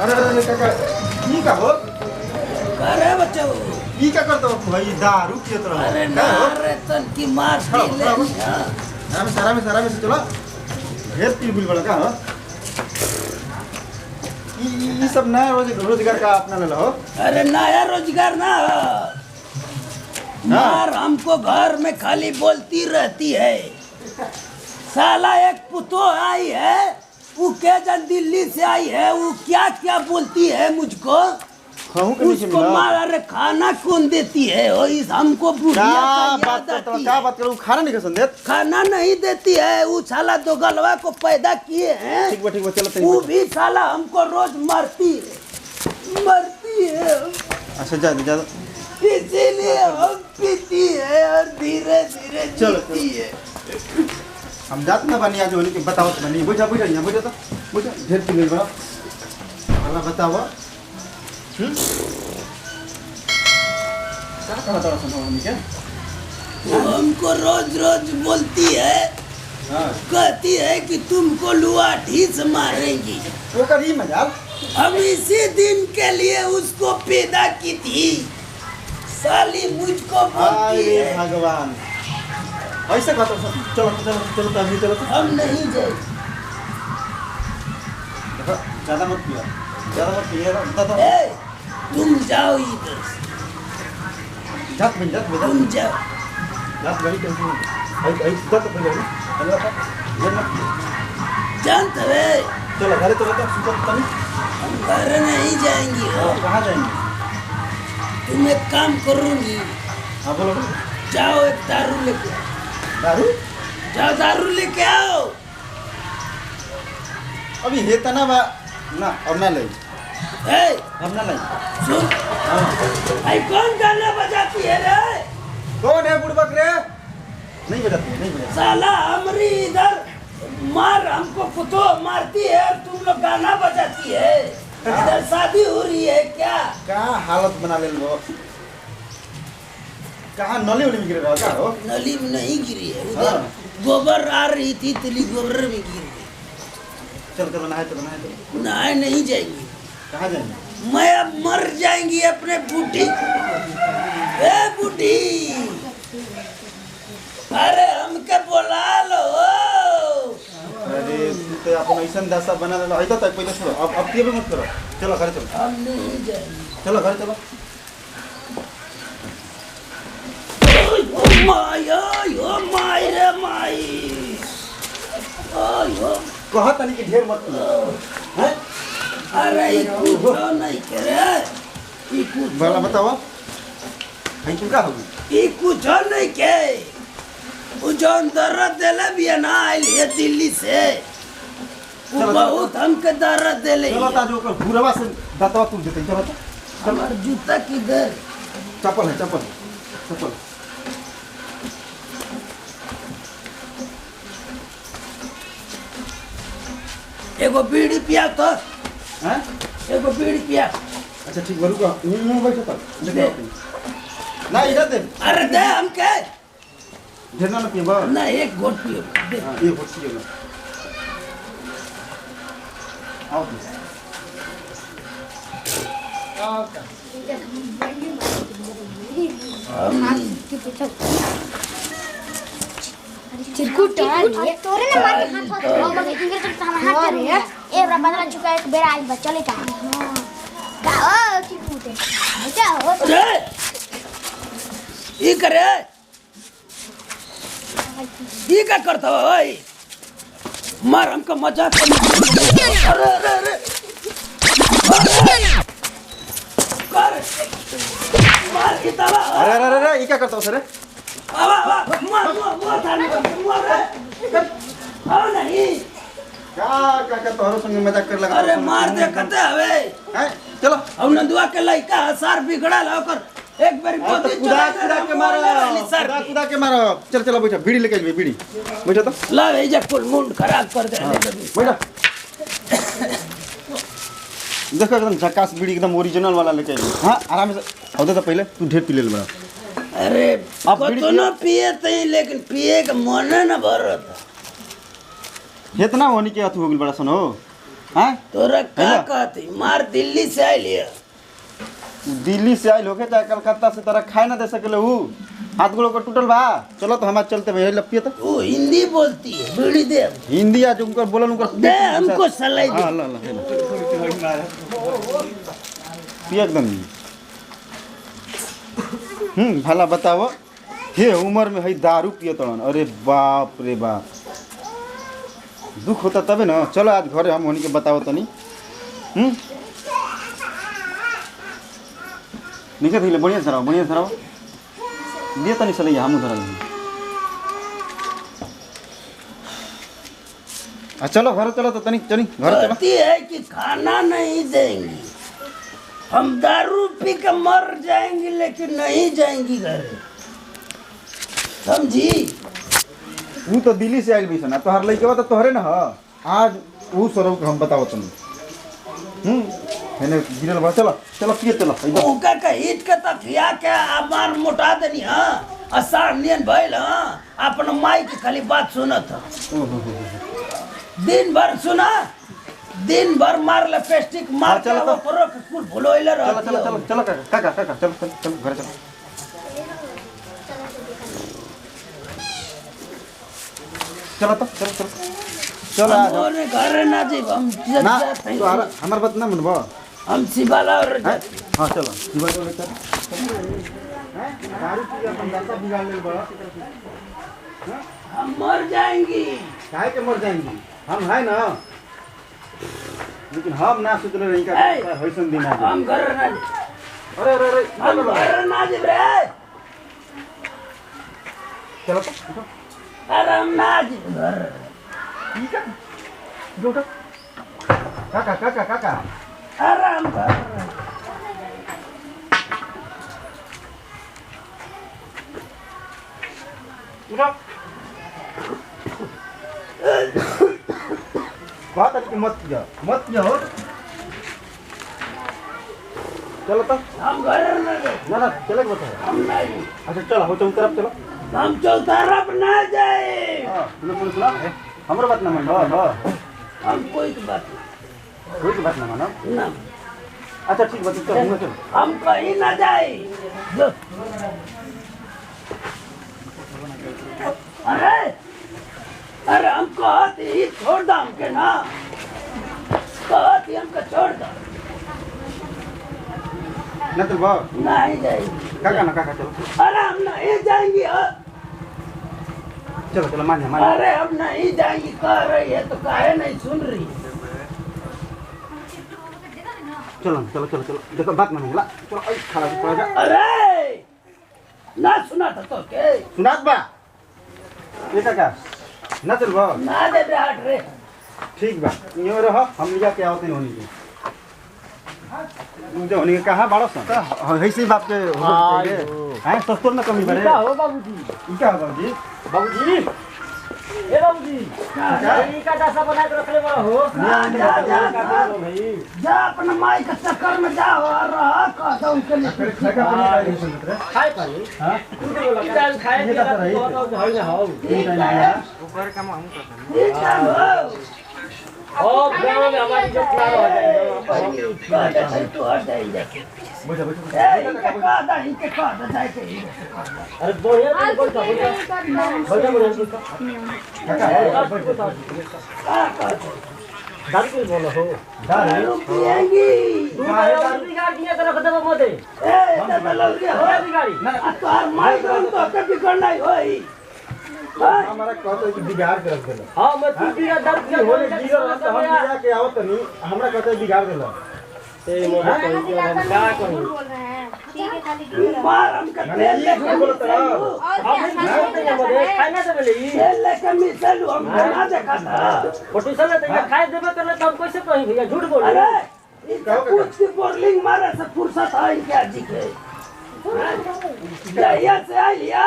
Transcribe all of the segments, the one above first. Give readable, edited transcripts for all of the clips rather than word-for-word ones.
अरे अरे काका ई का हो? अरे बच्चो ई का करतो भाई दारू पियत रहो। अरे ना रे तन की मार खड़ो, ले खड़ो। सारा में चलो ढेर पी बिल बड़ा का हो? ई सब नया रोजगार का अपना ले लो। अरे नया रोजगार ना मार हमको घर में खाली बोलती रहती है। साला एक पुतो आई है वो क्या जन दिल्ली से आई है वो क्या क्या बोलती है मुझको। खाऊं के नीचे उसको मिला। मार अरे खाना कौन देती है वो इस हमको बुढ़िया का याद आती क्या है। बात करूं खाना नहीं खसन देत। खाना नहीं देती है वो साला दो गलवा को पैदा किए हैं। ठीक बा चलो वो भी साला हमको रोज मारती है अच्छा जा इसीलिए हम पीती है और धीरे धीरे चलो, जीती है। हम जात ना बनिया जो नहीं बताओ तो बनी बुझा यहाँ बुझा तो बुझा ढेर पी बड़ा अल्लाह बताओ क्या कहा था सुनो क्या हमको रोज रोज बोलती है हाँ कहती है कि तुमको लुआठी से मारेंगी। वो करी मजाल हम इसी दिन के लिए उसको पैदा की थी। साली मुझको बोलती अरे है भगवान ऐसे बात चलो अभी चलो हम नहीं जाए। देखो ज़्यादा मत पिया बता ए, तुम जाओ इधर से, जात बन तुम जाओ। जात बड़ी टेंशन आई जात बन गई अल्लाह जानते है चलो घरे चलो तो सुबह तनी हम घर नहीं जाएंगी हो। कहाँ जाएंगे तुम एक काम करूंगी हाँ बोलो जाओ एक दारू लेके आओ। दारू जाओ दारू लेके आओ। अभी है तना बा ना अब ना ले ए, अब ना ले सुन हाँ आई कौन गाना बजाती है रे। कौन है बुड़बक रे नहीं बजाती साला हमारी इधर मार हमको कुतो मारती है और तुम लोग गाना बजाती है। इधर शादी हो रही है क्या। कहाँ हालत बना ले लो कहाँ नली उली में गिर रहा क्या हो नली में नहीं गिरी है उधर हाँ। गोबर आ रही थी तिली गोबर में गिर गई। चलो नहाए नहाए नहीं जाएंगी कहाँ जाएंगे मैं अब मर जाएंगी अपने बूढ़ी। ए बूढ़ी अरे हमके बुला लो। अरे तू तो अपन ऐसा दशा बना ले ऐसा तक पहले छोड़ो अब ये भी मत करो चलो घर चलो हम नहीं जाएंगे। चलो घर चलो ओ माई रे माई ओ कहा तनी कि ढेर मत पियो हैं अरे ये कुछ नहीं करे ये कुछ भला बताओ है तुम का होगी ये कुछ नहीं के वो जो दर्द देले भी है ना आइल है दिल्ली से वो चलो, बहुत हमके दर्द देले चलो ता जो बुरवा से दातवा तुम देते चलो तो हमार जूता किधर। चप्पल है एगो बीड़ी पिया तो हैं एगो बीड़ी पिया। अच्छा ठीक बोलूँ का मैं बैठो तक दे। ना इधर दे अरे दे हमके ढेर ना पियो बा ना एक घोट पियो दे। हां ये होती है ना आओ चिरकुट तोरे ना मार हाथ इंग्लिश में हमारा हाथ रे ए बड़ा बदला चुका एक बेर आज बच्चा लेता का ओ चिरकुट बच्चा हो अरे ये करे ये क्या करता हो भाई मार हमका मजाक अरे अरे अरे कर मार की तवा अरे ये क्या करता हो सर आवा आवा मार थाने मार रे आओ नहीं क्या तोहरो संग मजाक कर लगा अरे मार दे कते हवे हैं चलो हम नंदुआ के लइका हसार बिगड़ा ला ओकर एक बार तो गोदी कुदा के मारो चलो बैठो बीड़ी लेके आइए बीड़ी बैठो तो ला भेजा कुल मुंड खराब कर दे बैठो देखो एकदम झकास बीड़ी एकदम ओरिजिनल वाला लेके आइए हाँ आराम से औदे तो पहले तू ढेर पी ले बड़ा अरे आप को बीड़ी तो ना पिए तई लेकिन पिए के मन न भरत। इतना होनी के अथु हो गेल बड़ा सन हो हाँ तोरा का कहती मार दिल्ली से आइल है। दिल्ली से आइल होके चाहे कलकत्ता से तोरा खाए ना दे सकले ऊ हाथ गोड़ को टूटल बा। चलो तो हमारे चलते भैया लपिए तो तू हिंदी बोलती है बीड़ी दे हिंदी आज उनको बोलन उनको दे हमको सलाई दे। हाँ ला पिए एकदम भला बताओ हे उम्र में है दारू पिए तड़न। अरे बाप रे बाप दुख होता तबे ना। चलो आज घरे हम होनी के बताओ तनी निकल दिले बढ़िया धराओ दिए तनी सले हम धरा चलो घर चलो तो तनी चली घर चलो। कहती है कि खाना नहीं देंगी हम दारू पी के मर जाएंगी लेकिन नहीं जाएंगी घर समझी। वो तो दिल्ली से आइल भी सना तोहर लइके बा तो तोहरे ना ह आज वो स्वरूप हम बताओ तनी हेने गिरल बा। चलो चलो पिए चलो एकदम ओका का हिट के तकिया के मार मोटा देनी हां आसान नियन भइल हां अपन माई की खाली बात सुनत दिन भर सुना दिन भर मार लिपस्टिक मार चलो चलो करो स्कूल भुलोइले रह चलो काका चलो घर चलो। चलो तो चलो और घर ना जी हम ना हमार बात ना मनबो हम शिवाला और हां चलो शिवा तो लेकर हैं दारू पी के अपन दाता बिगाड़ ले बड़ा हम मर जाएंगी काहे के मर जाएंगी हम है ना लेकिन हम ना सोच रहे का होइसन दिन आ हम घर ना अरे हम घर ना जी रे चलो तो अरे हम ना जी घर ठीक है जो काका अरे हम घर उठो बात है कि मत किया हो चलो तो हम घर ना चले बताओ हम नहीं अच्छा चलो हो तुम तरफ चलो हम चौतारा पर ना जाए हां सुनो हमरो बात ना मानो हां हम कोई की बात नहीं कोई की बात ना मानो ना अच्छा ठीक बात चलो हम कहीं ना जाए जो अरे हम कहते ही छोड़ दो हमके ना कहते हमको छोड़ दो ना तो बा नहीं जाएंगे काका चलो अरे हम नहीं जाएंगे चलो मान अरे हम नहीं जाएंगे कह रही है तो काहे नहीं सुन रही चलो देखो बात ना मिला चलो खड़ा जा अरे ना सुना था तो के सुनात बा ये काका ना चल बा ना दे हट रे ठीक बा यो रह हम लिया के आवते होनी के मुझे होनी के कहां बाड़ो सन ऐसे ही बाप के हो गए हैं सस्ते में कमी बड़े क्या हो बाबूजी ई का बाबूजी ए बाबूजी ई का दासा बना के रखले बड़ा हो जा अपना माई के चक्कर में जा और रहा कहता उनके लिए खाए पानी हां की दाल खाए के तो होई ना हो ऊपर काम हम करते ठीक है ओ गांव में हमारी जो प्लान हो जाएगा तो हट जाएंगे बुझा इनके कहता जाए के अरे बढ़िया तो बोल बढ़िया दारू के बोलो हो दारू पिएंगी तू दारू बिगाड़ दिया कर रख देबो मोदे ए दबल रे हो बिगाड़ी ना तोर माई तो के बिगड़ना होई हमारा कहते है कि बिगाड़ के रख देला हां मैं तू बिगाड़ दारू के होले गिरो रहा तो हम लिया के आवत नहीं हमरा कहते बिगाड़ देला ए मोदे कोई के हम का कहीं बोल रहे हैं ठीक है खाली मार हम के तेल लेके बोलत रहा हम नहीं बोलते हैं मोदे खाना देबे ले तेल लेके मिसल हम ना देखा था फोटो से तो ये खाए देबे करले तो हम कैसे कहीं भैया झूठ बोल अरे रहे कुछ की बोर्लिंग मारे से फुर्सत आई क्या जी के जया से आइया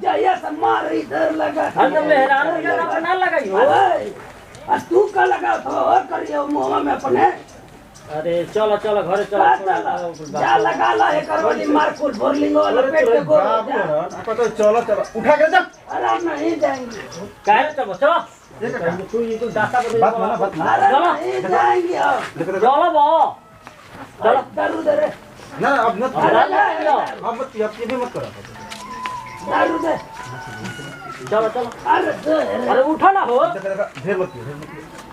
जया से मार इधर लगा हम तो मेहरान हो गया अपना लगाई हो अरे तू का लगा तो और करियो मुंह में अपने अरे चलो चलो घरे चलो जा लगा ला एक वाली मार कुल बोर्लिंग वाला पेट के गोल चलो उठा के जा अरे नहीं जाएंगे काहे चलो चलो ये का तू ये तो दाता बदल बात माना बात माना अरे चलो। नहीं जाएंगे हम। देखो देखो चलो बो चलो दारू दे रे, ना अब मत अरे लो अब मत ये भी मत करो दारू दे। चलो चलो अरे दे रे। अरे उठो ना हो देखो देखो ढेर मत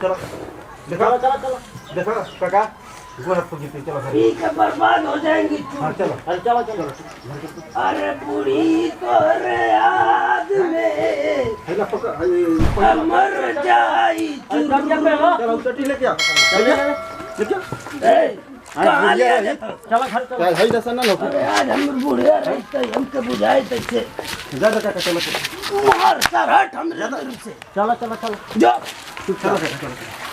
चलो देखो चलो चलो चलो देखो काका गोर हाथ पकड़ के चलो घर पी के बर्बाद हो जाएंगी तू। हां चलो अरे चलो चलो अरे बूढ़ी तोरे याद में हैला पकड़ मर जाई अरे कब जब पे हो चलो चटी लेके आ लेके ए, कहाँ ले आए थे? चलो घर चलो है दसन ना लोग अरे आज हम बूढ़े रहते हमके बुझाए तैसे जा जा काका चलो मार सर हट हमरे तरफ से चलो चलो चलो जो चलो चलो